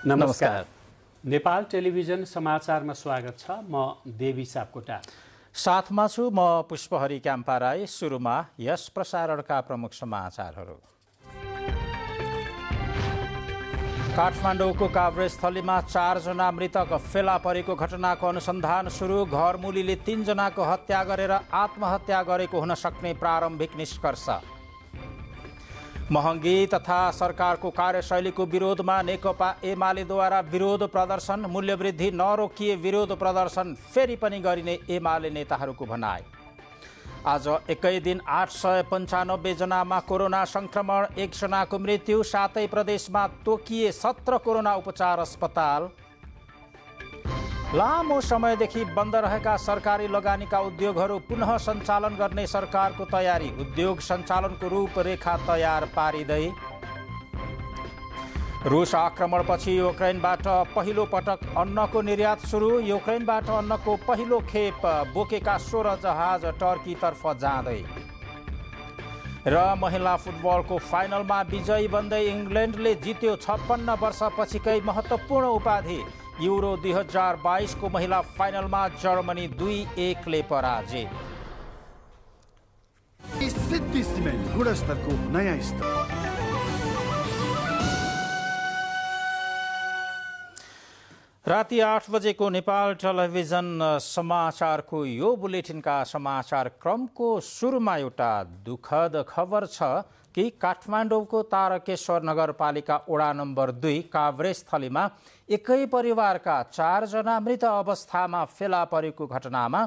नमस्कार। नेपाल टेलिभिजन समाचारमा स्वागत छ। म देवी सापकोटा साथमा छु म पुष्पहरी क्याम्पा राई। सुरुमा यस प्रसारणका प्रमुख समाचारहरू। काठमाडौँको काभ्रेस्थलीमा 4 जना मृतक फेला परेको घटनाको अनुसन्धान सुरु। घरमुलीले 3 जनाको हत्या गरेर आत्महत्या गरेको हुन सक्ने प्रारम्भिक निष्कर्ष। महँगी तथा सरकारको कार्यशैलीको विरोधमा नेकपा एमालेद्वारा विरोध प्रदर्शन। मूल्यवृद्धि नरोकिए विरोध प्रदर्शन फेरि पनि गरिने एमाले नेताहरूको भनाइ। आज एकै दिन 895 जनामा कोरोना संक्रमण, 1 जनाको मृत्यु। 7 प्रदेशमा तोकिए 17 कोरोना उपचार अस्पताल। लामो समयदेखि बन्द रहेका सरकारी लगानीका उद्योगहरू पुनः सञ्चालन गर्ने सरकारको तयारी। उद्योग सञ्चालनको रूपरेखा तयार पारिँदै। रुस आक्रमणपछि युक्रेनबाट पहिलो पटक अन्नको निर्यात सुरु। युक्रेनबाट अन्नको पहिलो खेप बोकेका 16 जहाज टर्कीतर्फ जाँदै। र महिला फुटबलको फाइनलमा विजयी बन्दै इङ्ग्ल्यान्डले जित्यो 56 वर्षपछिकै महत्त्वपूर्ण उपाधि। युरो 2022 को महिला फाइनलमा जर्मनी 2-1 ले पराजित। सिद्धि सिमेन्ट गुणस्तरको नयाँ स्तर। राति 8 बजेको नेपाल टेलिभिजन समाचारको यो बुलेटिनका समाचार क्रमको सुरुमा एउटा दुःखद खबर छ कि काठमाडौँको तारकेश्वर नगरपालिका वडा नम्बर 2 काभ्रेस्थलीमा एकै परिवारका 4 जना मृत अवस्थामा फेला परेको घटनामा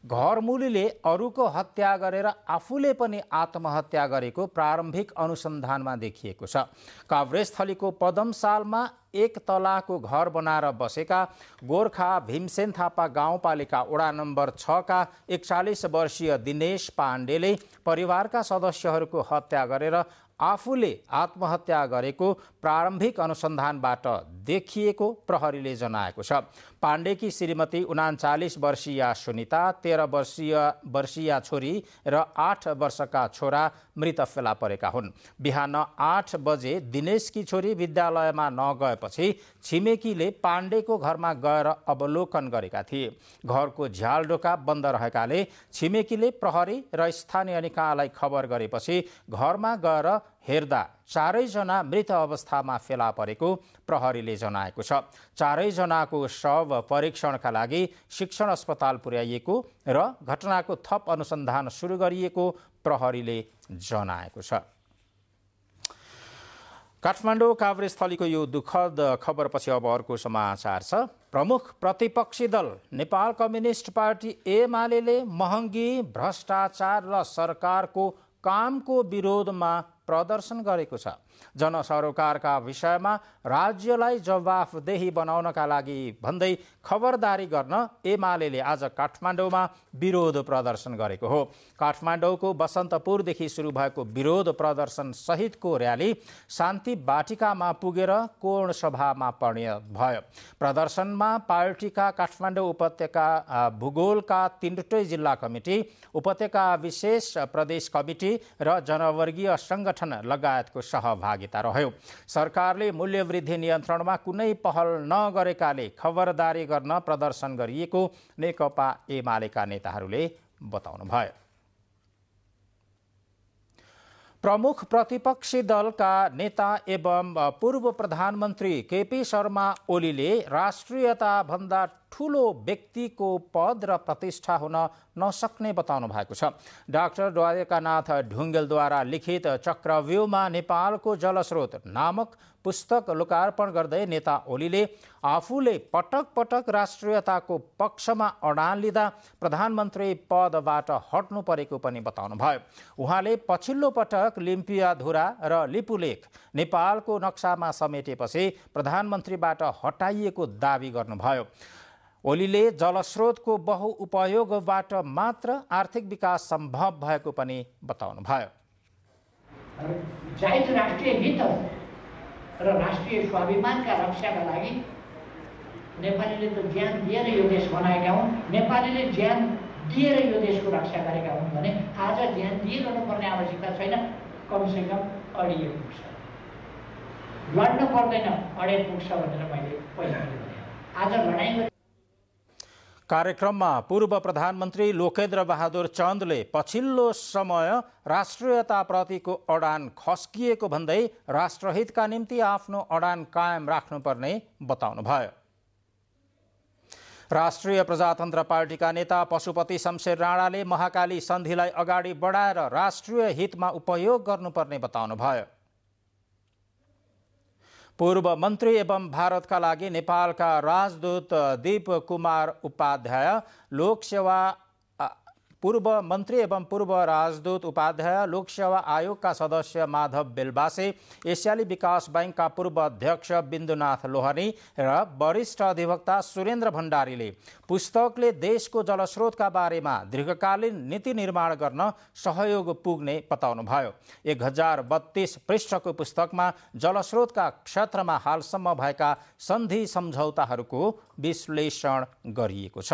घरमुलीले अरूको हत्या गरेर आफूले पनि आत्महत्या गरेको प्रारम्भिक अनुसन्धानमा देखिएको छ। काभ्रेस्थलीको पदमसालमा 1 तलाको घर बनाएर बसेका गोर्खा भीमसेन थापा गाउँपालिका वडा नम्बर 6 का 41 वर्षीय दिनेश पाण्डेले परिवारका सदस्यहरूको हत्या गरेर आफूले आत्महत्या गरेको प्रारम्भिक अनुसन्धानबाट देखिएको प्रहरीले जनाएको छ। पाण्डेकी श्रीमती 39 वर्षीय सुनिता, 13 वर्षीय छोरी र 8 वर्षका छोरा मृत फेला परेका हुन्। बिहान 8 बजे दिनेशकी छोरी विद्यालयमा नगएपछि छिमेकीले पाण्डेको घरमा गएर अवलोकन गरेका थिए। घरको झ्यालडोका बन्द रहेकाले छिमेकीले प्रहरी र स्थानीय निकायलाई खबर गरेपछि घरमा गएर हेर्दा 4 जना मृत अवस्थामा फेला परेको प्रहरीले जनाएको छ। 4 जनाको शव परीक्षणका लागि शिक्षण अस्पताल पुर्याइएको र घटनाको थप अनुसन्धान सुरु गरिएको प्रहरीले जनाएको छ। काठमाडौँ काभ्रेस्थलीको यो दुःखद खबरपछि अब अर्को समाचार छ। प्रमुख प्रतिपक्षी दल नेपाल कम्युनिस्ट पार्टी एमालेले महँगी, भ्रष्टाचार र सरकारको कामको विरोधमा प्रदर्शन गरेको छ। जनसरोकारका विषयमा राज्यलाई जवाफदेही बनाउनका लागि भन्दै खबरदारी गर्न एमालेले आज काठमाडौँमा विरोध प्रदर्शन गरेको हो। काठमाडौँको बसन्तपुरदेखि सुरु भएको विरोध प्रदर्शन सहितको र्याली शान्ति बाटिकामा पुगेर कोण सभामा परिणत भयो। प्रदर्शनमा पार्टीका काठमाडौँ उपत्यका भूगोलका 3वटै जिल्ला कमिटी, उपत्यका विशेष प्रदेश कमिटी र जनवर्गीय संगठन लगायतको सहभागिता रह्यो। सरकारले मूल्यवृद्धि नियन्त्रणमा कुनै पहल नगरेकाले खबरदारी गर्न प्रदर्शन गरिएको नेकपा एमालेका नेताहरूले बताउनुभयो। प्रमुख प्रतिपक्षी दलका नेता एवं पूर्व प्रधानमन्त्री केपी शर्मा ओलीले राष्ट्रियताभन्दा ठूलो व्यक्तिको पद र प्रतिष्ठा हुन नसक्ने बताउनु भएको छ। डाक्टर द्वारकानाथ ढुङ्गेलद्वारा लिखित चक्रव्यूहमा नेपालको जलस्रोत नामक पुस्तक लोकार्पण गर्दै नेता ओलीले आफूले पटक पटक राष्ट्रियताको पक्षमा अडान लिँदा प्रधानमन्त्री पदबाट हट्नु परेको पनि बताउनुभयो। उहाँले पछिल्लो पटक लिम्पियाधुरा र लिपुलेख नेपालको नक्सामा समेटेपछि प्रधानमन्त्रीबाट हटाइएको दावी गर्नुभयो। ओलीले जलस्रोतको बहुउपयोगबाट मात्र आर्थिक विकास सम्भव भएको पनि बताउनुभयो। जायज राष्ट्रिय हित र राष्ट्रिय स्वाभिमानका रक्षाका लागि नेपालीले त ज्यान दिएर यो देश बनाएका हुन्, नेपालीले ज्यान दिएर यो देशको रक्षा गरेका हुन् भने आज ज्यान दिइरहनु पर्ने आवश्यकता छैन, कमसेकम अडिएको छ। लड्नु पर्दैन, अडेर पुग्छ भनेर मैले पहिला भने। आज लडाइँ कार्यक्रममा पूर्व प्रधानमन्त्री लोकेन्द्र बहादुर चन्दले पछिल्लो समय राष्ट्रियताप्रतिको अडान खस्किएको भन्दै राष्ट्रहितका निम्ति आफ्नो अडान कायम राख्नुपर्ने बताउनुभयो। राष्ट्रिय प्रजातन्त्र पार्टीका नेता पशुपति शमशेर राणाले महाकाली सन्धिलाई अगाडि बढाएर राष्ट्रिय हितमा उपयोग गर्नुपर्ने बताउनुभयो। पूर्व मन्त्री एवं भारतका लागि नेपालका राजदूत दीप कुमार उपाध्याय, पूर्व मन्त्री एवं पूर्व राजदूत उपाध्याय, लोकसेवा आयोगका सदस्य माधव बेलबासे, एसियाली विकास बैंकका पूर्व अध्यक्ष बिन्दुनाथ लोहनी र वरिष्ठ अधिवक्ता सुरेन्द्र भण्डारीले पुस्तकले देशको जलस्रोतका बारेमा दीर्घकालीन नीति निर्माण गर्न सहयोग पुग्ने बताउनुभयो। 1032 पृष्ठको पुस्तकमा जलस्रोतका क्षेत्रमा हालसम्म भएका सन्धि सम्झौताहरूको विश्लेषण गरिएको छ।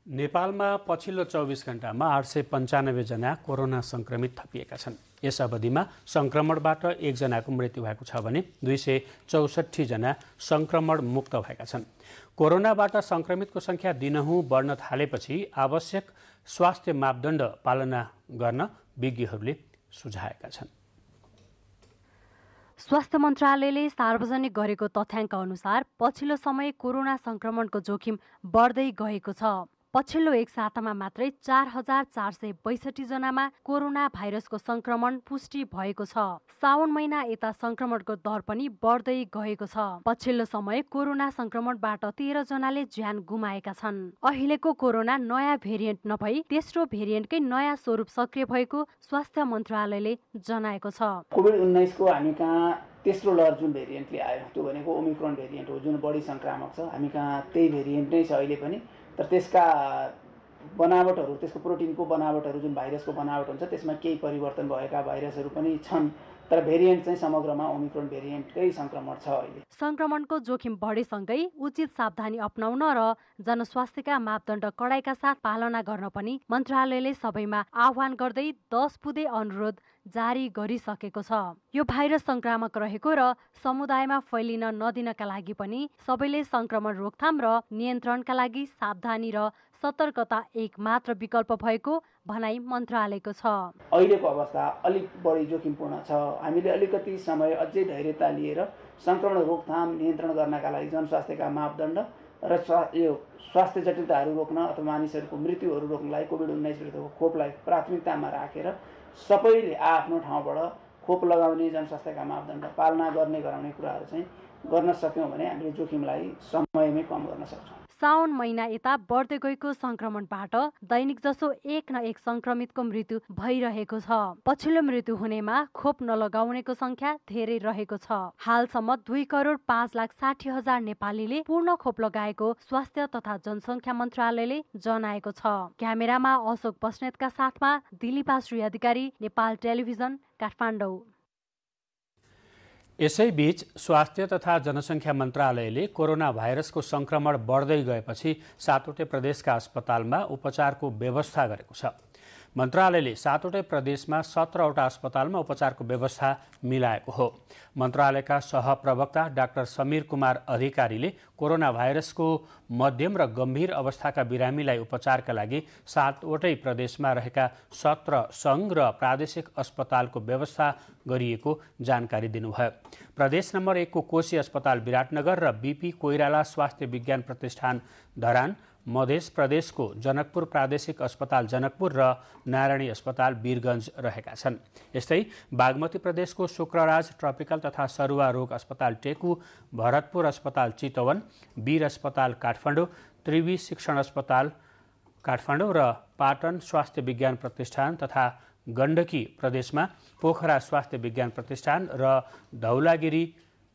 नेपालमा पछिल्लो 24 घण्टामा 895 जना कोरोना संक्रमित थपिएका छन्। यस अवधिमा संक्रमणबाट 1 जनाको मृत्यु भएको छ भने 264 जना संक्रमण मुक्त भएका छन्। कोरोनाबाट संक्रमितको संख्या दिनहुँ बढ्न थालेपछि आवश्यक स्वास्थ्य मापदण्ड पालना गर्न विज्ञहरूले सुझाएका छन्। स्वास्थ्य मन्त्रालयले सार्वजनिक गरेको तथ्याङ्क अनुसार पछिल्लो समय कोरोना संक्रमणको जोखिम बढ्दै गएको छ। पछिल्लो एक सातामा मात्रै 4462 जनामा कोरोना भाइरसको संक्रमण पुष्टि भएको छ। साउन महिना यता संक्रमणको दर पनि बढ्दै गएको छ। पछिल्लो समय कोरोना संक्रमणबाट 13 जनाले ज्यान गुमाएका छन्। अहिलेको कोरोना नयाँ भेरिएन्ट नभई तेस्रो भेरिएन्टकै नयाँ स्वरूप सक्रिय भएको स्वास्थ्य मन्त्रालयले जनाएको छ। कोभिड-19 को हामी कहाँ तेस्रो लहर जुन भेरिएन्टले आयो त्यो भनेको ओमिक्रोन भेरिएन्ट हो, जुन बढी संक्रामक छ। हामी कहाँ त्यही भेरिएन्ट नै छ अहिले पनि, तर त्यसका बनावटहरू, त्यसको प्रोटिनको बनावटहरू, जुन भाइरसको बनावट हुन्छ त्यसमा केही परिवर्तन भएका भाइरसहरू पनि छन्, तर भेरिएन्ट चाहिँ समग्रमा ओमिक्रोन भेरिएन्टकै संक्रमण छ। अहिले संक्रमणको जोखिम बढेसँगै उचित सावधानी अपनाउन र जनस्वास्थ्यका मापदण्ड कडाइका साथ पालना गर्न पनि मन्त्रालयले सबैमा आह्वान गर्दै 10 बुँदे अनुरोध जारी गरिसकेको छ। यो भाइरस संक्रामक रहेको र समुदायमा फैलिन नदिनका लागि पनि सबैले संक्रमण रोकथाम र नियन्त्रणका लागि सावधानी र सतर्कता एक मात्र विकल्प भएको भनाई मन्त्रालयको छ। अहिलेको अवस्था अलिक बढी जोखिमपूर्ण छ। हामीले अलिकति समय अझै धैर्यता लिएर संक्रमण रोकथाम नियन्त्रण गर्नका लागि जनस्वास्थ्यका मापदण्ड र यो स्वास्थ्य जटिलताहरू रोक्न अथवा मानिसहरूको मृत्युहरू रोक्नलाई कोभिड-19 विरुद्धको खोपलाई प्राथमिकतामा राखेर सबैले आफ्नो ठाउँबाट खोप लगाउने, जनस्वास्थ्यका मापदण्ड पालना गर्ने गराउने कुराहरू चाहिँ गर्न सक्यौँ भने हामीले जोखिमलाई समयमै कम गर्न सक्छौँ। साउन महिना यता बढ्दै गएको संक्रमणबाट दैनिक जसो एक न एक संक्रमितको मृत्यु भइरहेको छ। पछिल्लो मृत्यु हुनेमा खोप नलगाउनेको संख्या धेरै रहेको छ। हालसम्म 2,05,60,000 नेपालीले पूर्ण खोप लगाएको स्वास्थ्य तथा जनसङ्ख्या मन्त्रालयले जनाएको छ। क्यामेरामा अशोक बस्नेतका साथमा दिलीपा श्री अधिकारी, नेपाल टेलिभिजन, काठमाडौँ। यसैबीच स्वास्थ्य तथा जनसङ्ख्या मन्त्रालयले कोरोना भाइरसको संक्रमण बढ्दै गएपछि 7वटै प्रदेशका अस्पतालमा उपचारको व्यवस्था गरेको छ। मन्त्रालयले 7वटै प्रदेशमा 17वटा अस्पतालमा उपचारको व्यवस्था मिलाएको हो। मन्त्रालयका सहप्रवक्ता डाक्टर समीर कुमार अधिकारीले कोरोना भाइरसको मध्यम र गम्भीर अवस्थाका बिरामीलाई उपचारका लागि 7वटै प्रदेशमा रहेका 17 सङ्घ र प्रादेशिक अस्पतालको व्यवस्था गरिएको जानकारी दिनुभयो। प्रदेश नम्बर 1 को कोशी अस्पताल विराटनगर र बीपी कोइराला स्वास्थ्य विज्ञान प्रतिष्ठान धरान, मध्य प्रदेशको जनकपुर प्रादेशिक अस्पताल जनकपुर र नारायणी अस्पताल वीरगञ्ज रहेका छन्। यस्तै बागमती प्रदेशको शुक्रराज ट्रपिकल तथा सरुवा रोग अस्पताल टेकु, भरतपुर अस्पताल चितवन, वीर अस्पताल काठमाडौँ, त्रिवी शिक्षण अस्पताल काठमाडौँ र पाटन स्वास्थ्य विज्ञान प्रतिष्ठान तथा गण्डकी प्रदेशमा पोखरा स्वास्थ्य विज्ञान प्रतिष्ठान र धौलागिरी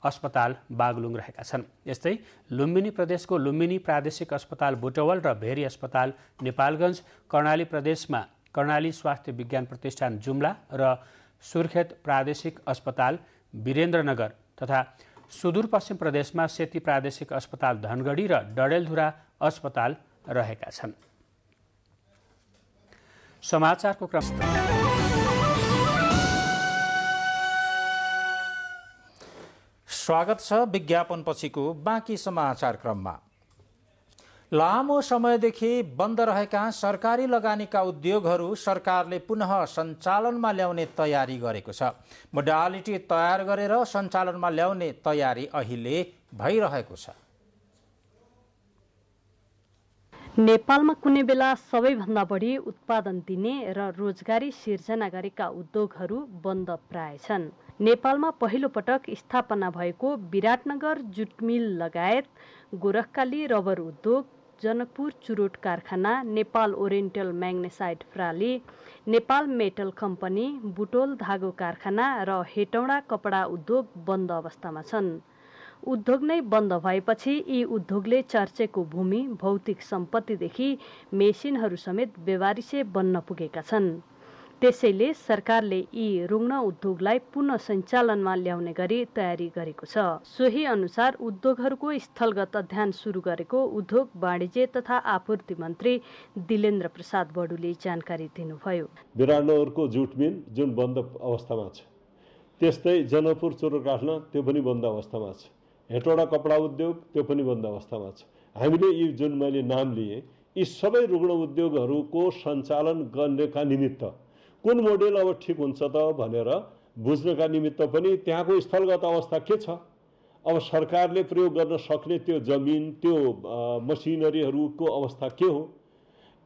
अस्पताल बागलुङ रहेका छन्। यस्तै लुम्बिनी प्रदेशको लुम्बिनी प्रादेशिक अस्पताल बुटवल र भेरी अस्पताल नेपालगञ्ज, कर्णाली प्रदेशमा कर्णाली स्वास्थ्य विज्ञान प्रतिष्ठान जुम्ला र सुर्खेत प्रादेशिक अस्पताल वीरेन्द्रनगर तथा सुदूरपश्चिम प्रदेशमा सेती प्रादेशिक अस्पताल धनगढी र डडेलधुरा अस्पताल रहेका छन्। समाचारको क्रम स्वागत छ विज्ञापन पछिको बाँकी समाचार क्रममा। लामो समयदेखि बन्द रहेका सरकारी लगानीका उद्योगहरू सरकारले पुनः सञ्चालनमा ल्याउने तयारी गरेको छ। मोडालिटी तयार गरेर सञ्चालनमा ल्याउने तयारी अहिले भइरहेको छ। नेपालमा कुनै बेला सबैभन्दा बढी उत्पादन दिने र रोजगारी सिर्जना गरेका उद्योगहरू बन्द प्राय छन्। नेपालमा पहिलो पटक स्थापना भएको विराटनगर जुट मिल लगायत गोरखकाली रबर उद्योग, जनकपुर चुरोट कारखाना, नेपाल ओरिएन्टल म्याग्नेसाइट प्राली, नेपाल मेटल कम्पनी, बुटोल धागो कारखाना र हेटौँडा कपडा उद्योग बन्द अवस्थामा छन्। उद्योग नै बन्द भएपछि यी उद्योगले चर्चेको भूमि, भौतिक सम्पत्तिदेखि मेसिनहरू समेत बेवारिसे बन्न पुगेका छन्। त्यसैले सरकारले यी रुग्ण उद्योगलाई पुनः सञ्चालनमा ल्याउने गरी तयारी गरेको छ। सोही अनुसार उद्योगहरूको स्थलगत अध्ययन सुरु गरेको उद्योग, वाणिज्य तथा आपूर्ति मन्त्री दिलेन्द्र प्रसाद बडुले जानकारी दिनुभयो। विराटनगरको जुट मिल जुन बन्द अवस्थामा छ, त्यस्तै जनकपुर चुरोट कारखाना त्यो पनि बन्द अवस्थामा छ, हेटौँडा कपडा उद्योग त्यो पनि बन्द अवस्थामा छ। हामीले यी जुन मैले नाम लिए यी सबै रुग्ण उद्योगहरूको सञ्चालन गर्नका निमित्त कुन मोडेल अब ठिक हुन्छ त भनेर बुझ्नका निमित्त पनि त्यहाँको स्थलगत अवस्था के छ, अब सरकारले प्रयोग गर्न सक्ने त्यो जमिन, त्यो मसिनरीहरूको अवस्था के हो,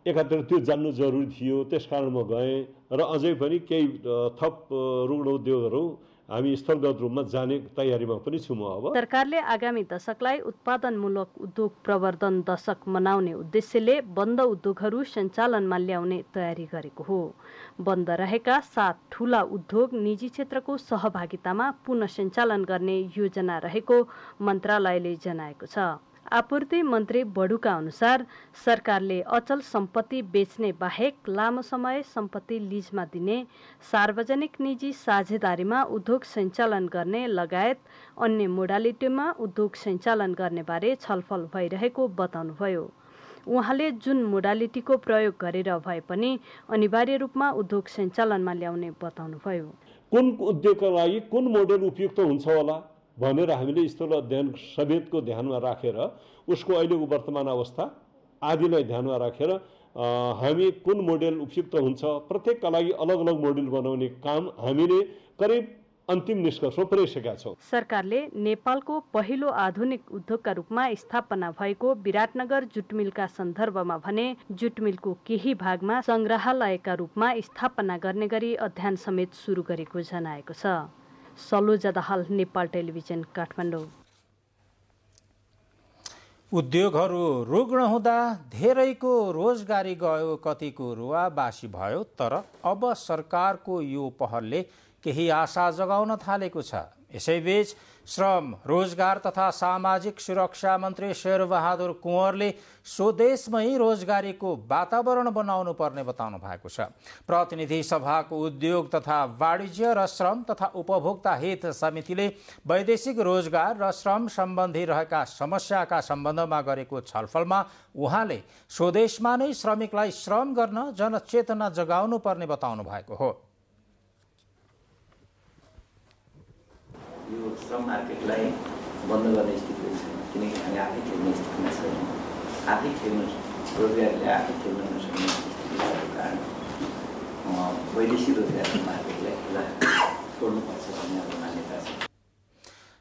एकातिर त्यो जान्नु जरुरी थियो। त्यसकारण म गएँ र अझै पनि केही थप रुग्ण उद्योगहरू हामी स्थलगत रूपमा जाने तयारीमा पनि छौँ। अब सरकारले आगामी दशकलाई उत्पादनमूलक उद्योग प्रवर्धन दशक मनाउने उद्देश्यले बन्द उद्योगहरू सञ्चालनमा ल्याउने तयारी गरेको हो। बन्द रहेका 7 ठूला उद्योग निजी क्षेत्रको सहभागितामा पुनः सञ्चालन गर्ने योजना रहेको मन्त्रालयले जनाएको छ। आपूर्ति मन्त्री बडुका अनुसार सरकारले अचल सम्पत्ति बेच्ने बाहेक लामो समय सम्पत्ति लिजमा दिने, सार्वजनिक निजी साझेदारीमा उद्योग सञ्चालन गर्ने लगायत अन्य मोडालिटीमा उद्योग सञ्चालन गर्ने बारे छलफल भइरहेको बताउनुभयो। उहाँले जुन मोडालिटीको प्रयोग गरेर भए पनि अनिवार्य रूपमा उद्योग सञ्चालनमा ल्याउने बताउनुभयो। कुन उद्योगका लागि कुन मोडेल उपयुक्त हुन्छ होला भनेर हामीले स्थल अध्ययन समेतको ध्यानमा राखेर उसको अहिलेको वर्तमान अवस्था आदिलाई ध्यानमा राखेर हामी कुन मोडेल उपयुक्त हुन्छ, प्रत्येकका लागि अलग अलग मोडेल बनाउने काम हामीले करिब अन्तिम निष्कर्षमा पुर्याइसकेका छौँ। सरकारले नेपालको पहिलो आधुनिक उद्योगका रूपमा स्थापना भएको विराटनगर जुटमिलका सन्दर्भमा भने जुटमिलको केही भागमा संग्रहालयका रूपमा स्थापना गर्ने गरी अध्ययन समेत सुरु गरेको जनाएको छ। सलोजा दाहाल, नेपाल टेलिभिजन, काठमाडौँ। उद्योगहरू रुग्ण हुँदा धेरैको रोजगारी गयो, कतिको रुवाबासी भयो। तर अब सरकारको यो पहलले केही आशा जगाउन थालेको छ। यसैबीच श्रम, रोजगार तथा सामाजिक सुरक्षा मन्त्री शेरबहादुर कुँवरले स्वदेशमै रोजगारीको वातावरण बनाउनु पर्ने बताउनु भएको छ। प्रतिनिधि सभाको उद्योग तथा वाणिज्य र श्रम तथा उपभोक्ता हित समितिले वैदेशिक रोजगार र श्रम सम्बन्धी रहेका समस्याका सम्बन्धमा गरेको छलफलमा उहाँले स्वदेशमा नै श्रमिकलाई श्रम गर्न जनचेतना जगाउनु पर्ने बताउनु भएको हो। यो श्रम मार्केटलाई बन्द गर्ने स्थिति छैन, किनकि हामी आफै खेल्ने स्थितिमा छैनौँ। आफै खेल्नु, रोजगारीले आफै खेल्न नसक्ने स्थिति भएको कारण वैदेशिक रोजगार मार्केटलाई छोड्नुपर्छ भन्ने हाम्रो मान्यता छ।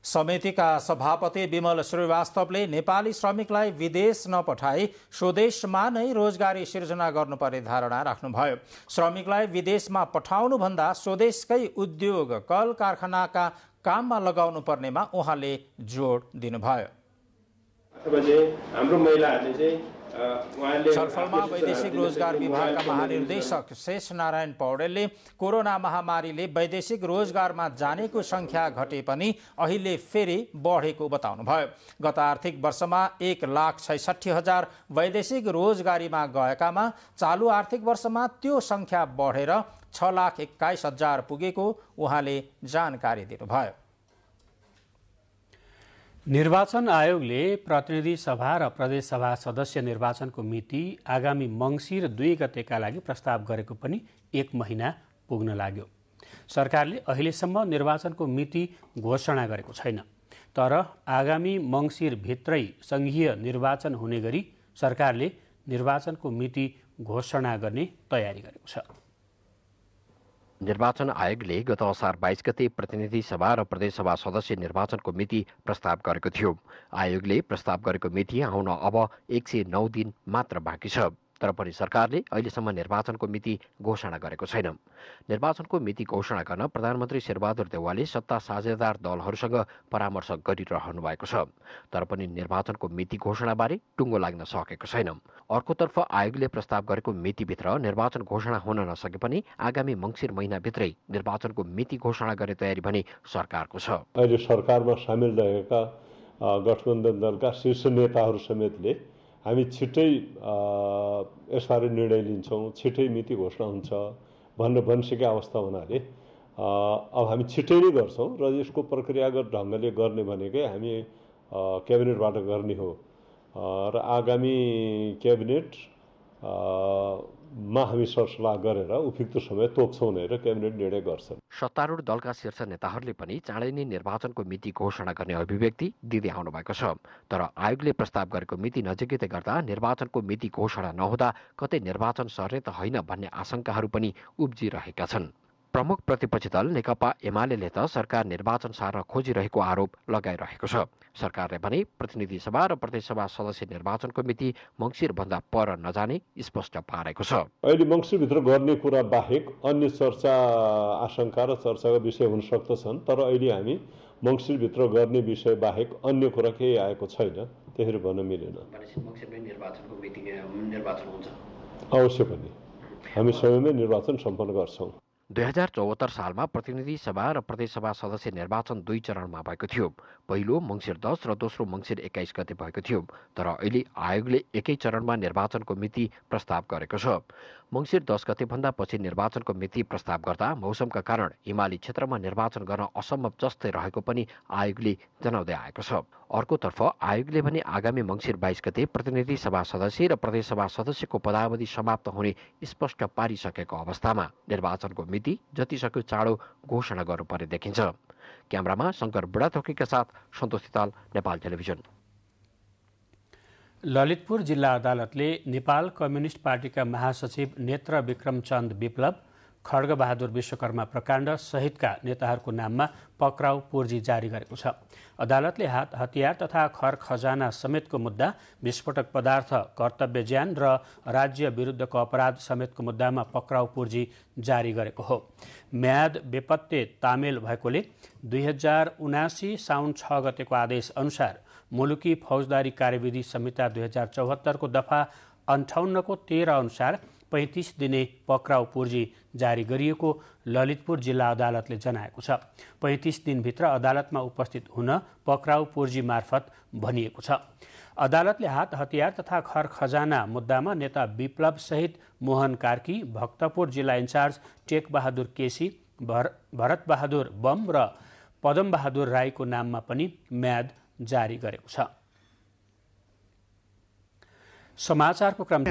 समितिका सभापति विमल श्रीवास्तवले नेपाली श्रमिकलाई विदेश नपठाई स्वदेशमा नै रोजगारी सिर्जना गर्नुपर्ने धारणा राख्नुभयो। श्रमिकलाई विदेशमा पठाउनुभन्दा स्वदेशकै उद्योग, कल कारखानाका काममा लगाउनु पर्नेमा उहाँले जोड दिनुभयो। हाम्रो महिलाहरूले चाहिँ छलफलमा वैदेशिक रोजगार विभागका महानिर्देशक शेष नारायण पौडेलले कोरोना महामारीले वैदेशिक रोजगारमा जानेको संख्या घटे पनि अहिले फेरि बढेको बताउनुभयो। गत आर्थिक वर्षमा 1,66,000 वैदेशिक रोजगारीमा गएकामा चालु आर्थिक वर्षमा त्यो संख्या बढेर 6,21,000 पुगेको उहाँले जानकारी दिनुभयो। निर्वाचन आयोगले प्रतिनिधि सभा र प्रदेश सभा सदस्य निर्वाचनको मिति आगामी मङ्सिर 2 गतेका लागि प्रस्ताव गरेको पनि 1 महिना पुग्न लाग्यो। सरकारले अहिलेसम्म निर्वाचनको मिति घोषणा गरेको छैन। तर आगामी मङ्सिरभित्रै सङ्घीय निर्वाचन हुने गरी सरकारले निर्वाचनको मिति घोषणा गर्ने तयारी गरेको छ। निर्वाचन आयोगले गत असार 22 गते प्रतिनिधि सभा र प्रदेशसभा सदस्य निर्वाचनको मिति प्रस्ताव गरेको थियो। आयोगले प्रस्ताव गरेको मिति आउन अब 109 दिन मात्र बाँकी छ। तर पनि सरकारले अहिलेसम्म निर्वाचनको मिति घोषणा गरेको छैन। निर्वाचनको मिति घोषणा गर्न प्रधानमन्त्री शेरबहादुर देउवाले सत्ता साझेदार दलहरूसँग परामर्श गरिरहनु भएको छ। तर पनि निर्वाचनको मिति घोषणाबारे टुङ्गो लाग्न सकेको छैन। अर्कोतर्फ आयोगले प्रस्ताव गरेको मितिभित्र निर्वाचन घोषणा हुन नसके पनि आगामी मङ्सिर महिनाभित्रै निर्वाचनको मिति घोषणा गर्ने तयारी भने सरकारको छ। अहिले सरकारमा सामेल रहेका गठबन्धन दलका शीर्ष नेताहरू समेतले हामी छिट्टै यसबारे निर्णय लिन्छौँ, छिट्टै मिति घोषणा हुन्छ भनेर भनिसकेका अवस्था हुनाले अब हामी छिट्टै नै गर्छौँ र यसको प्रक्रियागत ढङ्गले गर्ने भनेकै हामी क्याबिनेटबाट गर्ने हो र आगामी क्याबिनेटमा हामी सरसल्लाह गरेर उपयुक्त समय तोक्छौँ भनेर क्याबिनेट निर्णय गर्छन्। सत्तारूढ दलका शीर्ष नेताहरूले पनि चाँडै नै निर्वाचनको मिति घोषणा गर्ने अभिव्यक्ति दिँदै आउनु भएको छ। तर आयोगले प्रस्ताव गरेको मिति नजिकै गर्दा निर्वाचनको मिति घोषणा नहुँदा कतै निर्वाचन सर्ने त होइन भन्ने आशंकाहरू पनि उब्जिरहेका छन्। प्रमुख प्रतिपक्षी दल नेकपा एमाले त सरकार निर्वाचन सार्न खोजिरहेको आरोप लगाइरहेको छ। सरकारले भने प्रतिनिधि सभा र प्रदेशसभा सदस्य निर्वाचनको मिति मङ्सिरभन्दा पर नजाने स्पष्ट पारेको छ। अहिले मङ्सिरभित्र गर्ने कुरा बाहेक अन्य चर्चा आशंका र चर्चाका विषय हुन सक्दछन्। तर अहिले हामी मङ्सिरभित्र गर्ने विषय बाहेक अन्य कुरा केही आएको छैन, त्यसरी भन्न मिलेन। अवश्य पनि हामी समयमै निर्वाचन सम्पन्न गर्छौँ। 2074 सालमा प्रतिनिधि सभा र प्रदेशसभा सदस्य निर्वाचन 2 चरणमा भएको थियो। पहिलो मङ्सिर 10 र दोस्रो मङ्सिर 21 गते भएको थियो। तर अहिले आयोगले एकै चरणमा निर्वाचनको मिति प्रस्ताव गरेको छ। मङ्सिर 10 गते भन्दा पछि निर्वाचनको मिति प्रस्ताव गर्दा मौसमका कारण हिमाली क्षेत्रमा निर्वाचन गर्न असम्भव जस्तै रहेको पनि आयोगले जनाउँदै आएको छ। अर्कोतर्फ आयोगले भने आगामी मङ्सिर 22 गते प्रतिनिधि सभा सदस्य र प्रदेशसभा सदस्यको पदावधि समाप्त हुने स्पष्ट पारिसकेको अवस्थामा निर्वाचनको मिति जतिसक्यो चाँडो घोषणा गर्नुपर्ने देखिन्छ। क्यामेरामा शङ्कर बुढाथोकीका साथ सन्तोष थिताल, नेपाल टेलिभिजन। ललितपुर जिल्ला अदालतले नेपाल कम्युनिस्ट पार्टीका महासचिव नेत्र विक्रम चन्द विप्लव, खड्गबहादुर विश्वकर्मा प्रकाण्ड सहितका नेताहरूको नाममा पक्राउ पूर्जी जारी गरेको छ। अदालतले हतियार तथा खर खजाना समेतको मुद्दा, विस्फोटक पदार्थ, कर्तव्य ज्यान र राज्य विरुद्धको अपराध समेतको मुद्दामा पक्राउ पूर्जी जारी गरेको हो। म्याद बेपत्ते तामेल भएकोले 2079 साउन 6 गतेको आदेश अनुसार मुलुकी फौजदारी कार्यविधि संहिता 2074 को दफा 58 को 13 अनुसार 35 दिने पक्राउ पूर्जी जारी गरिएको ललितपुर जिल्ला अदालतले जनाएको छ। 35 दिनभित्र अदालतमा उपस्थित हुन पक्राउ पूर्जी मार्फत भनिएको छ। अदालतले हतियार तथा खर खजाना मुद्दामा नेता विप्लव सहित मोहन कार्की, भक्तपुर जिल्ला इन्चार्ज टेक बहादुर केसी, भरत बहादुर बम र पदम बहादुर राईको नाममा पनि म्याद जारी गरेको छ। समाचारको क्रम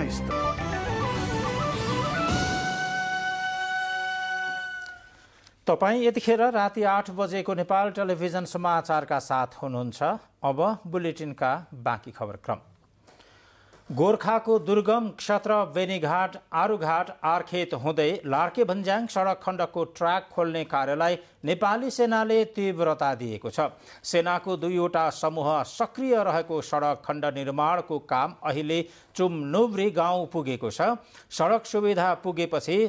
तपाईं यतिखेर राति 8 बजेको नेपाल टेलिभिजन समाचारका साथ हुनुहुन्छ। अब बुलेटिनका बाँकी खबर क्रम। गोर्खाको दुर्गम क्षेत्र बेनीघाट, आरुघाट, आर्खेत हुँदै लार्के भन्ज्याङ सडक खण्डको ट्र्याक खोल्ने कार्यलाई नेपाली सेनाले तीव्रता दिएको छ। सेनाको 2वटा समूह सक्रिय रहेको सडक खण्ड निर्माणको काम अहिले चुमनुब्री गाउँ पुगेको छ। सडक सुविधा पुगेपछि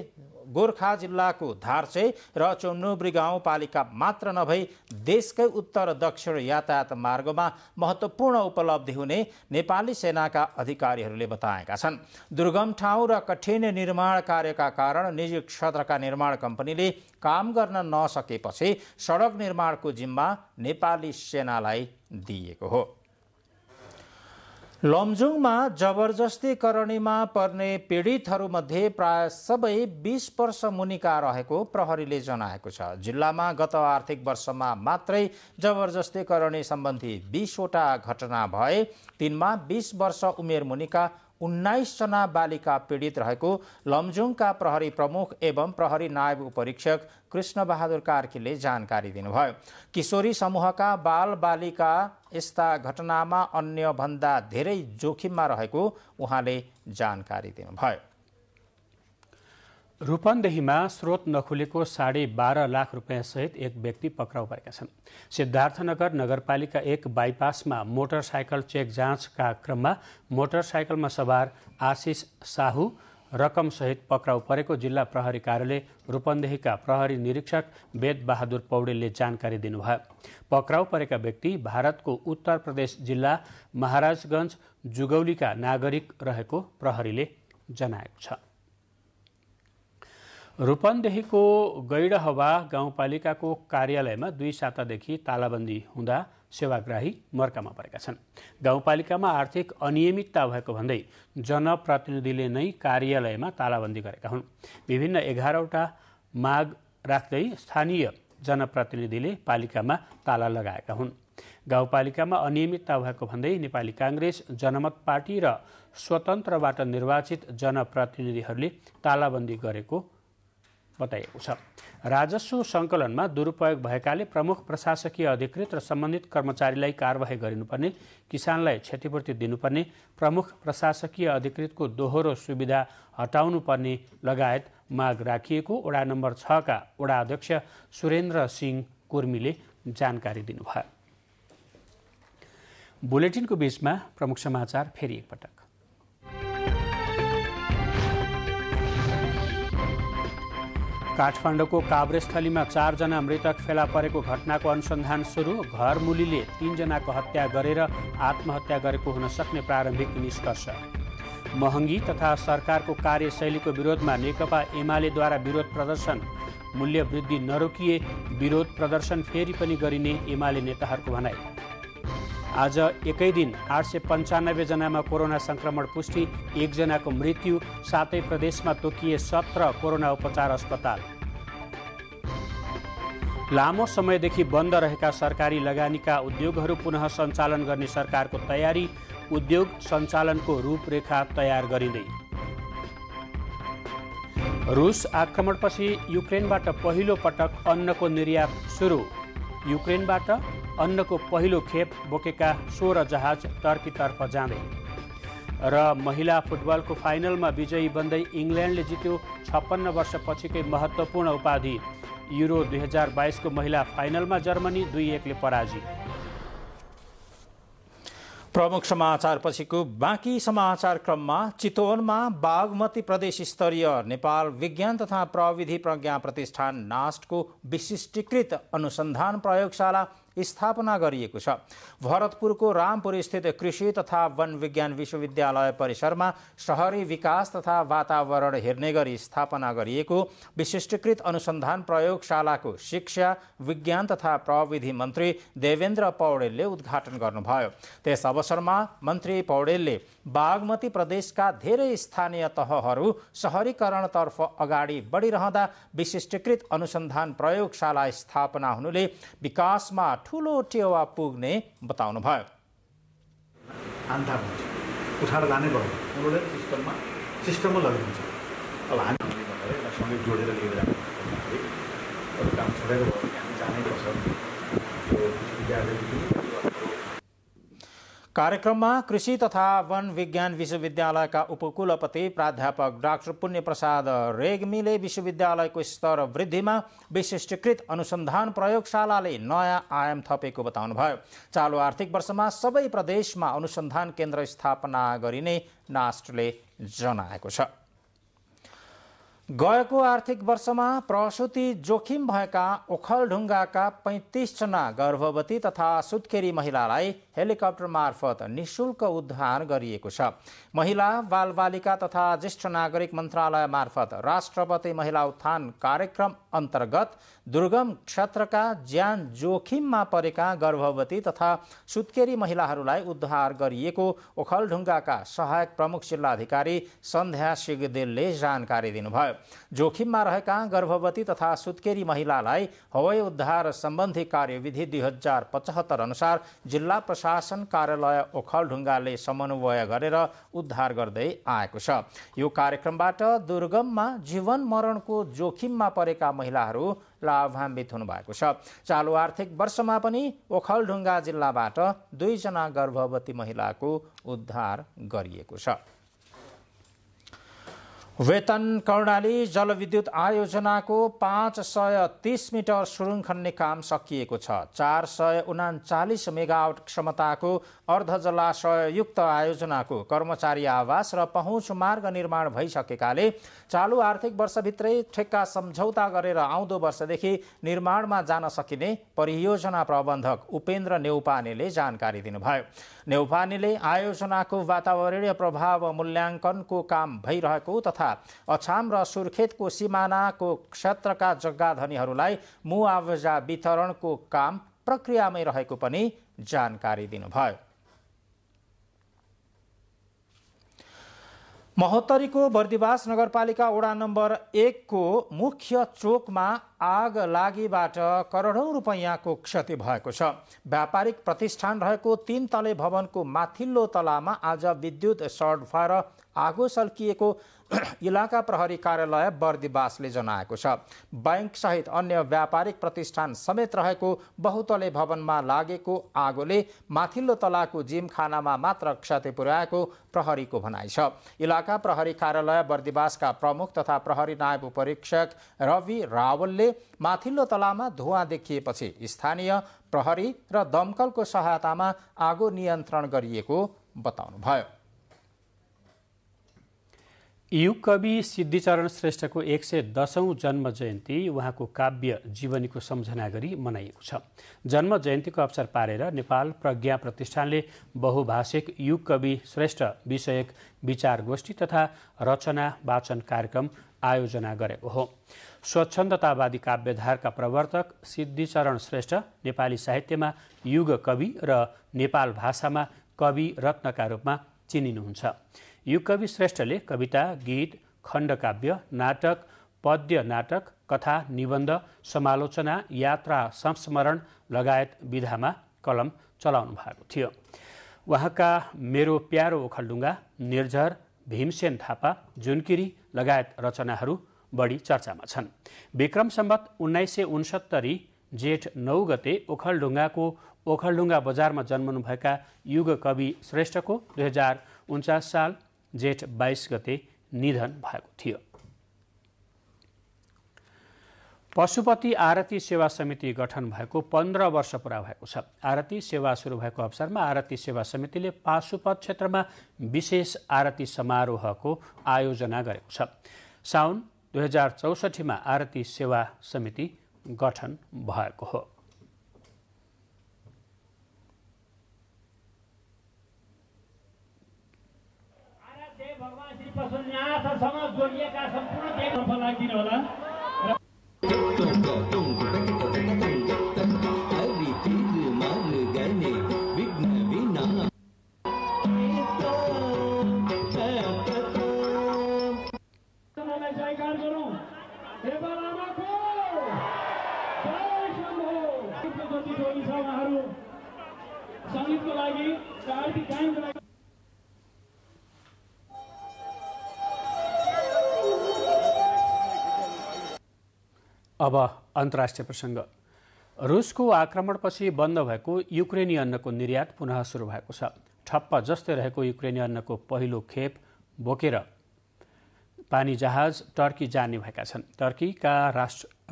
गोर्खा जिल्लाको धार्चे र चुमनुब्री गाउँपालिका मात्र नभई देशकै उत्तर दक्षिण यातायात मार्गमा महत्त्वपूर्ण उपलब्धि हुने नेपाली सेनाका अधिकारीहरूले बताएका छन्। दुर्गम ठाउँ र कठिन निर्माण कार्यका कारण निजी क्षेत्रका निर्माण कम्पनीले काम गर्न नसकेपछि सडक निर्माणको जिम्मा नेपाली सेनालाई दिएको हो। लमजुङमा जबरजस्ती करणीमा पर्ने पीडितहरूमध्ये प्राय सबै 20 वर्ष मुनिका रहेको प्रहरीले जनाएको छ। जिल्लामा गत आर्थिक वर्षमा मात्रै जबरजस्ती करणी सम्बन्धी 20 वटा घटना भए, तिनमा 20 वर्ष उमेर मुनिका 19 जना बालिका पीडित रहेको लमजुङका प्रहरी प्रमुख एवं प्रहरी नायब उपरीक्षक कृष्ण बहादुर कार्कीले जानकारी दिनुभयो। किशोरी समूहका बाल बालिका यस्ता घटनामा अन्य भन्दा धेरै जोखिममा रहेको उहाँले जानकारी दिनुभयो। रूपन्देहीमा स्रोत नखुलेको 12.5 लाख रुपियाँ सहित एक व्यक्ति पक्राउ परेका छन्। सिद्धार्थनगर नगरपालिका 1 बाइपासमा मोटरसाइकल चेक जाँचका क्रममा मोटरसाइकलमा सवार आशिष साहु रकमसहित पक्राउ परेको जिल्ला प्रहरी कार्यालय रूपन्देहीका प्रहरी निरीक्षक वेद बहादुर पौडेलले जानकारी दिनुभयो। पक्राउ परेका व्यक्ति भारतको उत्तर प्रदेश जिल्ला महाराजगञ्ज जुगौलीका नागरिक रहेको प्रहरीले जनाएको छ। रूपन्देहीको गैडहवा गाउँपालिकाको कार्यालयमा 2 सातादेखि तालाबन्दी हुँदा सेवाग्राही मर्कामा परेका छन्। गाउँपालिकामा आर्थिक अनियमितता भएको भन्दै जनप्रतिनिधिले नै कार्यालयमा तालाबन्दी गरेका हुन्। विभिन्न 11वटा माग राख्दै स्थानीय जनप्रतिनिधिले पालिकामा ताला लगाएका हुन्। गाउँपालिकामा अनियमितता भएको भन्दै नेपाली काङ्ग्रेस, जनमत पार्टी र स्वतन्त्रबाट निर्वाचित जनप्रतिनिधिहरूले तालाबन्दी गरेको बताइएको छ। राजस्व सङ्कलनमा दुरुपयोग भएकाले प्रमुख प्रशासकीय अधिकृत र सम्बन्धित कर्मचारीलाई कारबाही गरिनुपर्ने, किसानलाई क्षतिपूर्ति दिनुपर्ने, प्रमुख प्रशासकीय अधिकृतको दोहोरो सुविधा हटाउनुपर्ने लगायत माग राखिएको वडा नम्बर 6 का वडा अध्यक्ष सुरेन्द्र सिंह कुर्मीले जानकारी दिनुभयो। बुलेटिनको बीचमा प्रमुख समाचार फेरि एकपटक। काठमाडौँको काभ्रेस्थलीमा 4 जना मृतक फेला परेको घटनाको अनुसन्धान सुरु। घरमुलीले 3 जनाको हत्या गरेर आत्महत्या गरेको हुन सक्ने प्रारम्भिक निष्कर्ष। महँगी तथा सरकारको कार्यशैलीको विरोधमा नेकपा एमालेद्वारा विरोध प्रदर्शन। मूल्य वृद्धि नरोकिए विरोध प्रदर्शन फेरि पनि गरिने एमाले नेताहरूको भनाइ। आज एकै दिन 895 जनामा कोरोना संक्रमण पुष्टि, 1 जनाको मृत्यु। 7 प्रदेशमा तोकिए 17 कोरोना उपचार अस्पताल। लामो समयदेखि बन्द रहेका सरकारी लगानीका उद्योगहरू पुनः सञ्चालन गर्ने सरकारको तयारी। उद्योग सञ्चालनको रूपरेखा तयार गरिँदै। रुस आक्रमणपछि युक्रेनबाट पहिलो पटक अन्नको निर्यात सुरु। युक्रेनबाट अन्नको पहिलो खेप बोकेका 16 जहाज टर्कीतर्फ जाँदै। र महिला फुटबलको फाइनलमा विजयी बन्दै इङ्ल्यान्डले जित्यो 56 वर्षपछिकै महत्त्वपूर्ण उपाधि। युरो 2022 को महिला फाइनलमा जर्मनी 2-1 ले पराजित। प्रमुख समाचार पछिको बाँकी समाचार क्रममा चितवनमा बागमती प्रदेश स्तरीय नेपाल विज्ञान तथा प्रविधि प्रज्ञा प्रतिष्ठान नास्टको विशिष्टीकृत अनुसन्धान प्रयोगशाला स्थापना गरिएको छ। भरतपुरको रामपुर स्थित कृषि तथा वन विज्ञान विश्वविद्यालय परिसरमा शहरी विकास तथा वातावरण हेर्ने गरी स्थापना गरिएको विशिष्टीकृत अनुसन्धान प्रयोगशालाको शिक्षा, विज्ञान तथा प्रविधि मन्त्री देवेन्द्र पौडेलले उद्घाटन गर्नुभयो। त्यस अवसरमा मन्त्री पौडेलले बागमती प्रदेशका धेरै स्थानीय तहहरू शहरीकरणतर्फ अगाडि बढिरहँदा विशिष्टीकृत अनुसन्धान प्रयोगशाला स्थापना हुनुले विकासमा ठूलो टेवा पुग्ने बताउनुभयो। उठाएर लानै पर्छ सिस्टममा लगिन्छ। अब हामी सँगै जोडेर लिएर जानु काम छोडेर जानै पर्छ। कार्यक्रममा कृषि तथा वन विज्ञान विश्वविद्यालयका उपकुलपति प्राध्यापक डाक्टर पुण्य प्रसाद रेग्मीले विश्वविद्यालयको स्तर वृद्धिमा विशिष्टीकृत अनुसन्धान प्रयोगशालाले नयाँ आयाम थपेको बताउनुभयो। चालु आर्थिक वर्षमा सबै प्रदेशमा अनुसन्धान केन्द्र स्थापना गरिने नास्टले जनाएको छ। गएको आर्थिक वर्षमा प्रसुति जोखिम भएका ओखलढुङ्गाका 35 जना गर्भवती तथा सुत्केरी महिलालाई हेलिकप्टर मार्फत निःशुल्क उद्धार गरिएको छ। महिला, बालबालिका तथा ज्येष्ठ नागरिक मन्त्रालय मार्फत राष्ट्रपति महिला उत्थान कार्यक्रम अन्तर्गत दुर्गम क्षेत्रका ज्यान जोखिममा परेका गर्भवती तथा सुत्केरी महिलाहरूलाई उद्धार गरिएको ओखलढुङ्गाका सहायक प्रमुख जिल्लाधिकारी सन्ध्या सिगदेलले जानकारी दिनुभयो। जोखिममा रहेका गर्भवती तथा सुत्केरी महिलालाई हवाई उद्धार सम्बन्धी कार्यविधि 2075 अनुसार जिल्ला प्रशासन कार्यालय ओखलढुङ्गाले समन्वय गरेर उद्धार गर्दै आएको छ। यो कार्यक्रमबाट दुर्गममा जीवन मरणको जोखिममा परेका महिलाहरू लाभान्वित हुनुभएको छ। चालु आर्थिक वर्षमा पनि ओखलढुङ्गा जिल्लाबाट 2 जना गर्भवती महिलाको उद्धार गरिएको छ। वेतन कर्णाली जलविद्युत आयोजनाको 530 मिटर सुरुङ खन्ने काम सकिएको छ। 439 मेगावाट क्षमताको अर्धजलाशययुक्त आयोजनाको कर्मचारी आवास र पहुँच मार्ग निर्माण भइसकेकाले चालु आर्थिक वर्षभित्रै ठेक्का सम्झौता गरेर आउँदो वर्षदेखि निर्माणमा जान सकिने परियोजना प्रबन्धक उपेन्द्र नेउपानेले जानकारी दिनुभयो। नेउपानेले आयोजनाको वातावरणीय प्रभाव मूल्याङ्कनको काम भइरहेको तथा अछाम र सुर्खेतको सिमानाको क्षेत्रका जग्गाधनीहरूलाई मुआवजा वितरणको काम प्रक्रियामै रहेको पनि जानकारी दिनुभयो। महोत्तरीको बर्दिवास नगरपालिका वडा नम्बर 1 को मुख्य चोकमा आग लागिबाट करोडौं रुपैयाँको क्षति भएको छ। व्यापारिक प्रतिष्ठान रहेको 3 तले भवनको माथिल्लो तलामा आज विद्युत सर्ट भएर आगो सल्किएको इलाका प्रहरी कार्यालय बर्दिवासले जनाएको छ। बैंक सहित अन्य व्यापारिक प्रतिष्ठान समेत रहेको बहुतले भवनमा लागेको आगोले माथिल्लो तलाको जिमखानामा मात्र क्षति पुर्याएको प्रहरीको भनाइ छ। इलाका प्रहरी कार्यालय बर्दिवासका प्रमुख तथा प्रहरी नायब उपरीक्षक रवि रावलले माथिल्लो तलामा धुवाँ देखिएपछि स्थानीय प्रहरी र दमकलको सहायतामा आगो नियन्त्रण गरिएको बताउनुभयो। युग कवि सिद्धिचरण श्रेष्ठको 110औं जन्म जयन्ती उहाँको काव्य जीवनीको सम्झना गरी मनाइएको छ। जन्म जयन्तीको अवसर पारेर नेपाल प्रज्ञा प्रतिष्ठानले बहुभाषिक युग कवि श्रेष्ठ विषयक विचार गोष्ठी तथा रचना वाचन कार्यक्रम आयोजना गरेको हो। स्वच्छन्दतावादी काव्यधारका प्रवर्तक सिद्धिचरण श्रेष्ठ नेपाली साहित्यमा युग कवि र नेपाल भाषामा कवि रत्नका रूपमा चिनिनुहुन्छ। युग कवि श्रेष्ठले कविता, गीत, खण्डकाव्य, नाटक, पद्य नाटक, कथा, निबन्ध, समालोचना, यात्रा, संस्मरण लगायत विधामा कलम चलाउनु भएको थियो। उहाँका मेरो प्यारो ओखलढुङ्गा, निर्झर, भीमसेन थापा, जुनकिरी लगायत रचनाहरू बढी चर्चामा छन्। विक्रम सम्वत 1969 जेठ 9 गते ओखलढुङ्गाको ओखलढुङ्गा बजारमा जन्मनुभएका युग कवि श्रेष्ठको 2049 साल जेठ 22 गते निधन भएको थियो। पशुपति आरती सेवा समिति गठन भएको 15 वर्ष पुरा भएको छ। आरती सेवा सुरु भएको अवसरमा आरती सेवा समितिले पाशुपत क्षेत्रमा विशेष आरती समारोहको आयोजना गरेको छ। साउन 2064 मा आरती सेवा समिति गठन भएको हो। पशुपतिनाथसँग जोडिएका सम्पूर्ण देवको लागि होला। सङ्गीतको लागि आर्थिक गायनको लागि अब अन्तर्राष्ट्रिय प्रसङ्ग। रुसको आक्रमणपछि बन्द भएको युक्रेनी अन्नको निर्यात पुनः सुरु भएको छ। ठप्प जस्तै रहेको युक्रेनी अन्नको पहिलो खेप बोकेर पानी जहाज टर्की जाने भएका छन्। टर्कीका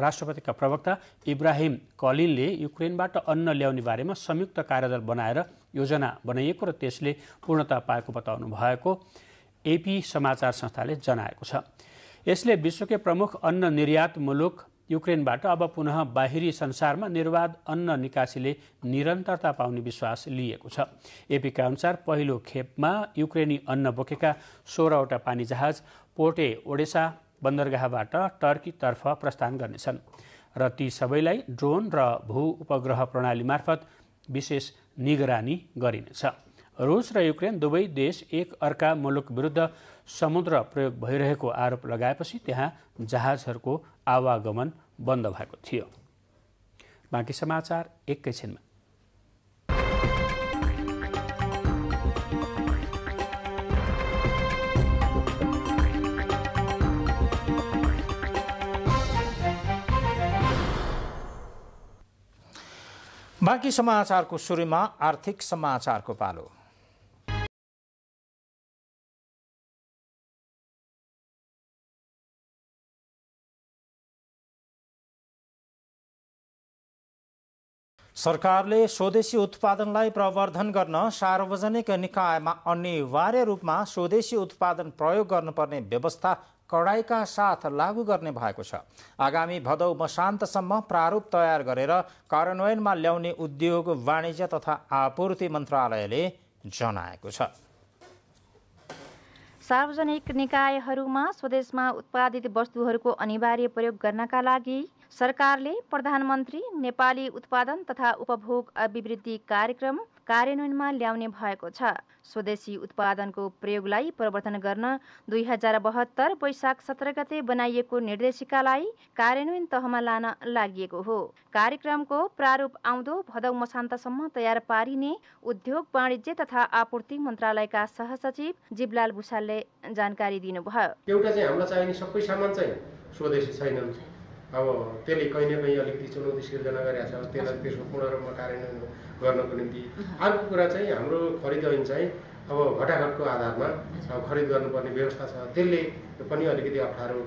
राष्ट्रपतिका प्रवक्ता इब्राहिम कलिनले युक्रेनबाट अन्न ल्याउने बारेमा संयुक्त कार्यदल बनाएर योजना बनाइएको र त्यसले पूर्णता पाएको बताउनु भएको एपी समाचार संस्थाले जनाएको छ। यसले विश्वकै प्रमुख अन्न निर्यात मुलुक युक्रेनबाट अब पुनः बाहिरी संसारमा निर्वाध अन्न निकासीले निरन्तरता पाउने विश्वास लिएको छ। एपीका अनुसार पहिलो खेपमा युक्रेनी अन्न बोकेका 16वटा पानी जहाज पोर्टे ओडेसा बन्दरगाहबाट टर्कीतर्फ प्रस्थान गर्नेछन् र ती सबैलाई ड्रोन र भू उपग्रह प्रणाली मार्फत विशेष निगरानी गरिनेछ। रुस र युक्रेन दुवै देश एक अर्का मुलुक विरुद्ध समुद्र प्रयोग भइरहेको आरोप लगाएपछि त्यहाँ जहाजहरूको आवागमन बन्द भएको थियो। बाँकी समाचार एकैछिनमा। बाँकी समाचारको सुरुमा आर्थिक समाचारको पालो। सरकारले स्वदेशी उत्पादनलाई प्रवर्धन गर्न सार्वजनिक निकायमा अनिवार्य रूपमा स्वदेशी उत्पादन प्रयोग गर्नुपर्ने व्यवस्था कडाइका साथ लागू गर्ने भएको छ। आगामी भदौ मसान्तसम्म प्रारूप तयार गरेर कार्यान्वयनमा ल्याउने उद्योग वाणिज्य तथा आपूर्ति मन्त्रालयले जनाएको छ। सार्वजनिक निकायहरूमा स्वदेशमा उत्पादित वस्तुहरूको अनिवार्य प्रयोग गर्नका लागि सरकारले प्रधानमन्त्री नेपाली उत्पादन तथा उपभोग अभिवृद्धि कार्यक्रम कार्यान्वयनमा ल्याउने भएको छ। स्वदेशी उत्पादनको प्रयोगलाई प्रवर्धन गर्न 2072 वैशाख 17 गते बनाइएको निर्देशिकालाई कार्यान्वयन तहमा लान लागि हो। कार्यक्रमको प्रारूप आउँदो भदौ मसान्तसम्म तयार पारिने उद्योग वाणिज्य तथा आपूर्ति मन्त्रालयका सहसचिव जीवलाल भुषालले जानकारी दिनुभयो। एउटा चाहिँ हामीलाई चाहिने सबै सामान चाहिँ स्वदेशी छैनन्। अब त्यसले कहीँ न कहीँ अलिकति चुनौती सिर्जना गरेको छ। त्यसलाई त्यसको पूर्ण रूपमा कार्यान्वयन गर्नको निम्ति अर्को कुरा चाहिँ हाम्रो खरिद ऐन चाहिँ अब घटाघटको आधारमा खरिद गर्नुपर्ने व्यवस्था छ। त्यसले पनि अलिकति अप्ठ्यारो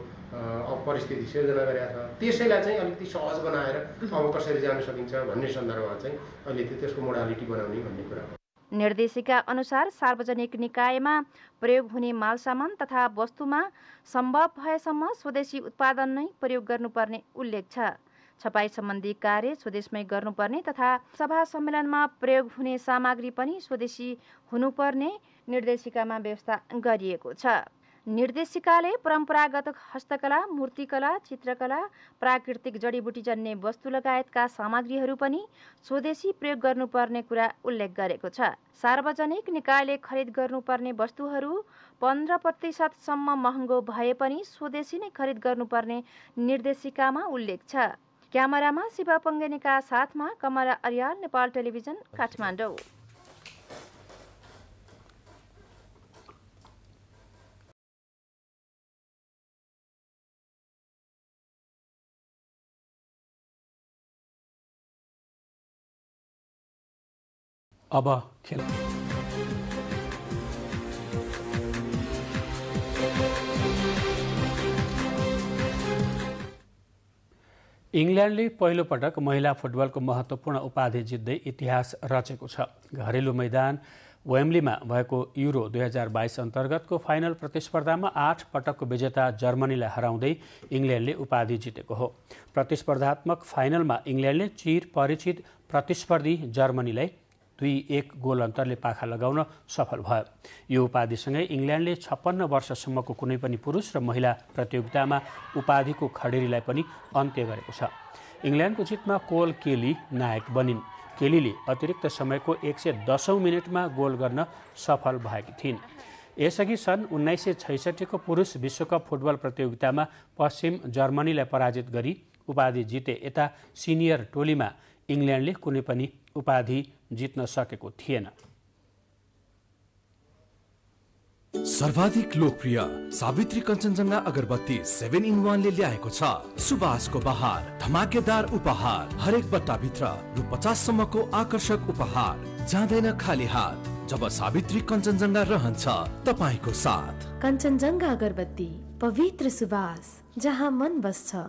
परिस्थिति सिर्जना गरेको छ। त्यसैलाई चाहिँ अलिकति सहज बनाएर अब कसरी जान सकिन्छ भन्ने सन्दर्भमा चाहिँ अहिले त्यसको मोडालिटी बनाउने भन्ने कुरा हो। निर्देशिका अनुसार सार्वजनिक निकायमा प्रयोग हुने मालसामान तथा वस्तुमा सम्भव भएसम्म स्वदेशी उत्पादन नै प्रयोग गर्नुपर्ने उल्लेख छ। छपाई सम्बन्धी कार्य स्वदेशमै गर्नुपर्ने तथा सभा सम्मेलनमा प्रयोग हुने सामग्री पनि स्वदेशी हुनुपर्ने निर्देशिकामा व्यवस्था गरिएको छ। निर्देशिकाले परम्परागत हस्तकला, मूर्तिकला, चित्रकला, प्राकृतिक जडीबुटी जन्य वस्तु लगायतका सामग्रीहरू पनि स्वदेशी प्रयोग गर्नुपर्ने कुरा उल्लेख गरेको छ। सार्वजनिक निकायले खरिद गर्नुपर्ने वस्तुहरू 15% सम्म महँगो भए पनि स्वदेशी नै खरिद गर्नुपर्ने निर्देशिकामा उल्लेख छ। क्यामेरामा शिव पङ्गेनीका साथमा कमला अर्याल, नेपाल टेलिभिजन, काठमाडौँ। अब खेल। इङ्ल्यान्डले पहिलो पटक महिला फुटबलको महत्त्वपूर्ण उपाधि जित्दै इतिहास रचेको छ। घरेलु मैदान वेम्बलीमा भएको युरो 2022 अन्तर्गतको फाइनल प्रतिस्पर्धामा 8 पटकको विजेता जर्मनीलाई हराउँदै इङ्ल्यान्डले उपाधि जितेको हो। प्रतिस्पर्धात्मक फाइनलमा इङ्ल्यान्डले चिर परिचित प्रतिस्पर्धी जर्मनीलाई 2-1 गोल अन्तरले पाखा लगाउन सफल भयो। यो उपाधिसँगै इङ्ल्यान्डले 56 वर्षसम्मको कुनै पनि पुरुष र महिला प्रतियोगितामा उपाधिको खडेरीलाई पनि अन्त्य गरेको छ। इङ्ल्यान्डको जितमा कोल केली नायक बनिन्। केलीले अतिरिक्त समयको 110औं मिनेटमा गोल गर्न सफल भएकी थिइन्। यसअघि सन् 1966 को पुरुष विश्वकप फुटबल प्रतियोगितामा पश्चिम जर्मनीलाई पराजित गरी उपाधि जिते यता सिनियर टोलीमा इङ्ल्यान्डले कुनै पनि उपाधि जित्न सकेको थिएन। सर्वाधिक लोकप्रिय सावित्री कञ्चनजङ्घा अगरबत्ती 7-in-1 ले ल्याएको छ सुवासको बहार, धमाकेदार उपहार। हरेक बट्टाभित्र रु 50 सम्मको आकर्षक उपहार। जाँदैन खाली हात जब सावित्री कञ्चनजङ्घा रहन्छ तपाईको साथ। कञ्चनजङ्घा अगरबत्ती, पवित्र सुवास जहाँ मन बस्छ।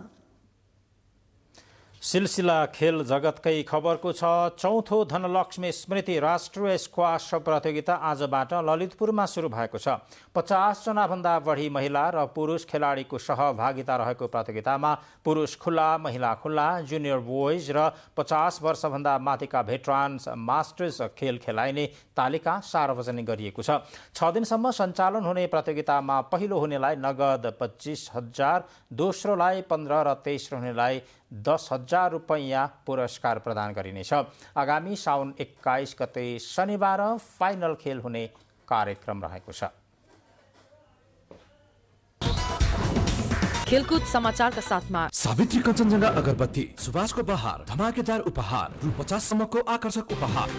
सिलसिला खेल जगतकै खबरको छ। चौथो धनलक्ष्मी स्मृति राष्ट्रिय स्क्वाश प्रतियोगिता आजबाट ललितपुरमा सुरु भएको छ। 50 जनाभन्दा बढी महिला र पुरुष खेलाडीको सहभागिता रहेको प्रतियोगितामा पुरुष खुल्ला, महिला खुल्ला, जुनियर बोइज र 50 वर्षभन्दा माथिका भेटरान्स मास्टर्स खेल खेलाइने तालिका सार्वजनिक गरिएको छ। 6 दिनसम्म सञ्चालन हुने प्रतियोगितामा पहिलो हुनेलाई नगद 25,000, दोस्रोलाई 15 र तेस्रो हुनेलाई 10,000 50,000 रुपैयाँ पुरस्कार प्रदान गरिनेछ। आगामी साउन 21 गते शनिबार फाइनल खेल हुने कार्यक्रम रहेको छ। खेलकुद समाचारका साथमा सावित्री कञ्चनजङ्घा अगरबत्ती, सुभाषको बहार, धमाकेदार उपहार, रु 50 सम्मको आकर्षक उपहार।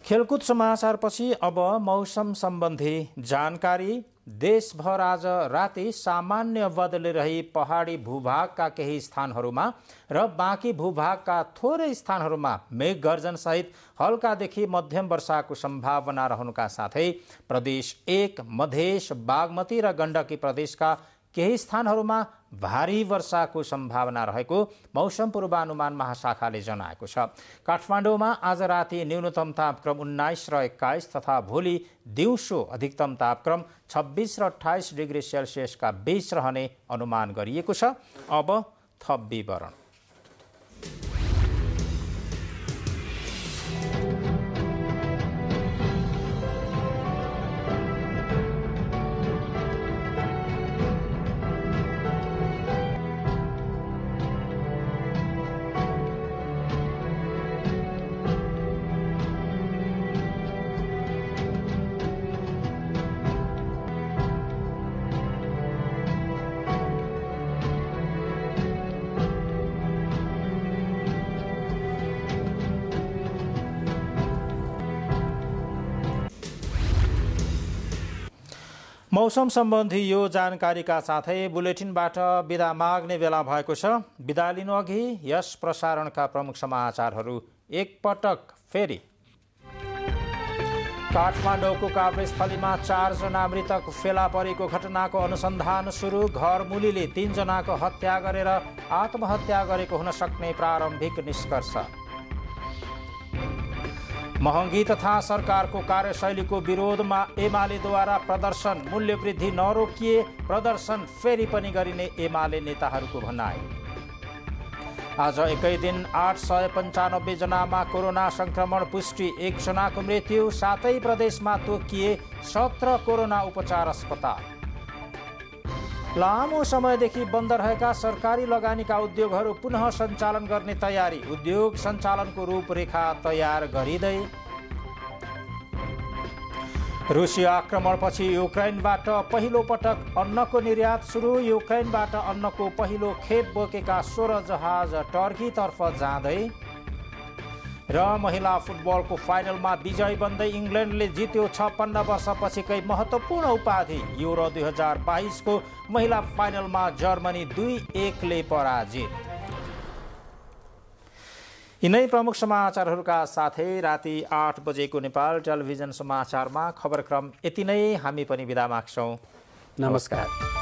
खेलकुद समाचारपछि अब मौसम सम्बन्धी जानकारी। देशभर आज राति सामान्य बदली रही पहाडी भूभागका केही स्थानहरूमा र बाँकी भूभागका थोरै स्थानहरूमा मेघ गर्जन सहित हल्कादेखि मध्यम वर्षाको सम्भावना रहनुका साथै प्रदेश 1, मधेस, बागमती र गण्डकी प्रदेशका केही स्थानहरूमा भारी वर्षाको सम्भावना रहेको मौसम पूर्वानुमान महाशाखाले जनाएको छ। काठमाडौँमा आज राति न्यूनतम तापक्रम 19 र 21 तथा भोलि दिउँसो अधिकतम तापक्रम 26 र 28 डिग्री सेल्सियसका बीच रहने अनुमान गरिएको छ। अब थप विवरण। मौसम सम्बन्धी यो जानकारीका साथै बुलेटिनबाट बिदा माग्ने बेला भएको छ। बिदा लिनु अघि यस प्रसारणका प्रमुख समाचारहरू एकपटक फेरि। काठमाडौँको काभ्रेस्थलीमा 4 जना मृतक फेला परेको घटनाको अनुसन्धान सुरु। घर मूलीले 3 जनाको हत्या गरेर आत्महत्या गरेको हुन सक्ने प्रारम्भिक निष्कर्ष। महँगी तथा सरकारको कार्यशैलीको विरोधमा एमालेद्वारा प्रदर्शन, मूल्य वृद्धि नरोकिए प्रदर्शन फेरि पनि गरिने एमाले नेताहरूको भनाइ। आज एकै दिन 895 जनामा कोरोना संक्रमण पुष्टि, 1 जनाको मृत्यु। 7 प्रदेशमा तोकिए 17 कोरोना उपचार अस्पताल। लामो समयदेखि बन्द रहेका सरकारी लगानीका उद्योगहरू पुनः सञ्चालन गर्ने तयारी, उद्योग सञ्चालनको रूपरेखा तयार गरिँदै। रुसी आक्रमणपछि युक्रेनबाट पहिलो पटक अन्नको निर्यात सुरु। युक्रेनबाट अन्नको पहिलो खेप बोकेका 16 जहाज टर्कीतर्फ जाँदै। र महिला फुटबलको फाइनलमा विजयी बन्दै इङ्ल्यान्डले जित्यो 56 वर्षपछिकै महत्त्वपूर्ण उपाधि। युरो 2022 को महिला फाइनलमा जर्मनी 2-1 ले पराजित। यिनै प्रमुख समाचारहरूका साथै राति 8 बजेको नेपाल टेलिभिजन समाचारमा खबरक्रम यति नै। हामी पनि बिदा माग्छौँ। नमस्कार।